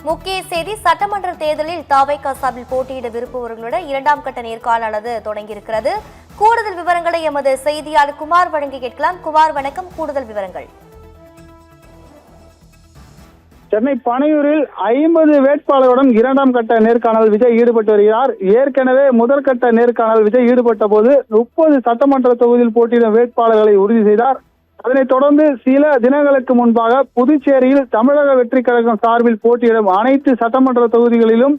முக்கிய செய்தி, சட்டமன்ற தேர்தலில் தாவேகா சார்பில் போட்டியிட விரும்புபவர்களுடன் இரண்டாம் கட்ட நேர்காணலானது தொடங்கியிருக்கிறது. கூடுதல் விவரங்களை எமது செய்தியாளர் குமார் வழங்கி கேட்கலாம். குமார், வணக்கம். கூடுதல் விவரங்கள். சென்னை பனையூரில் 50 வேட்பாளர்களுடன் இரண்டாம் கட்ட நேர்காணல் விஜய் ஈடுபட்டு வருகிறார். ஏற்கனவே முதற்கட்ட நேர்காணல் விஜய் ஈடுபட்ட போது 30 சட்டமன்ற தொகுதியில் போட்டியிடும் வேட்பாளர்களை உறுதி செய்தார். அதனைத் தொடர்ந்து சில தினங்களுக்கு முன்பாக புதுச்சேரியில் தமிழக வெற்றி கழகம் சார்பில் போட்டியிடும் அனைத்து சட்டமன்ற தொகுதிகளிலும்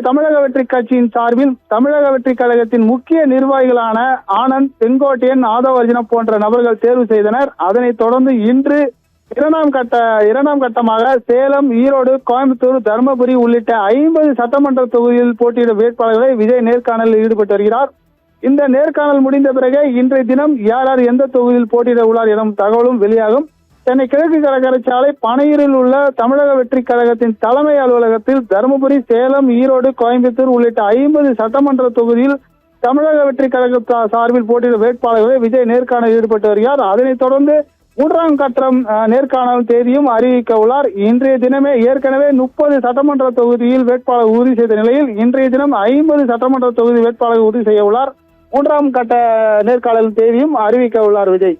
தமிழக வெற்றி கட்சியின் சார்பில் தமிழக வெற்றி கழகத்தின் முக்கிய நிர்வாகிகளான ஆனந்த், செங்கோட்டையன், ஆதவர்ஜுன போன்ற நபர்கள் தேர்வு செய்தனர். அதனைத் தொடர்ந்து இன்று இரண்டாம் கட்டமாக சேலம், ஈரோடு, கோயம்புத்தூர், தருமபுரி உள்ளிட்ட 50 சட்டமன்ற தொகுதியில் போட்டியிடும் வேட்பாளர்களை விஜய் நேர்காணலில் ஈடுபட்டு வருகிறார். இந்த நேர்காணல் முடிந்த பிறகு இன்றைய தினம் யார் யார் எந்த தொகுதியில் போட்டியிட உள்ளார் எனும் தகவலும் வெளியாகும். சென்னை கிழக்கு கடற்கரை சாலை பனையூரில் உள்ள தமிழக வெற்றி கழகத்தின் தலைமை அலுவலகத்தில் தருமபுரி, சேலம், ஈரோடு, கோயம்புத்தூர் உள்ளிட்ட 50 சட்டமன்ற தொகுதியில் தமிழக வெற்றி கழக சார்பில் போட்டியிடும் வேட்பாளர்களை விஜய் நேர்காணலில் ஈடுபட்டு வருகிறார். அதனைத் தொடர்ந்து மூன்றாம் கட்டம் நேர்காணல் தேதியும் அறிவிக்க உள்ளார். இன்றைய தினமே ஏற்கனவே 30 சட்டமன்ற தொகுதியில் வேட்பாளர் உறுதி செய்த நிலையில் இன்றைய தினம் 50 சட்டமன்ற தொகுதி வேட்பாளர் உறுதி செய்ய உள்ளார். மூன்றாம் கட்ட நேர்காணல் தேதியும் அறிவிக்க உள்ளார் விஜய்.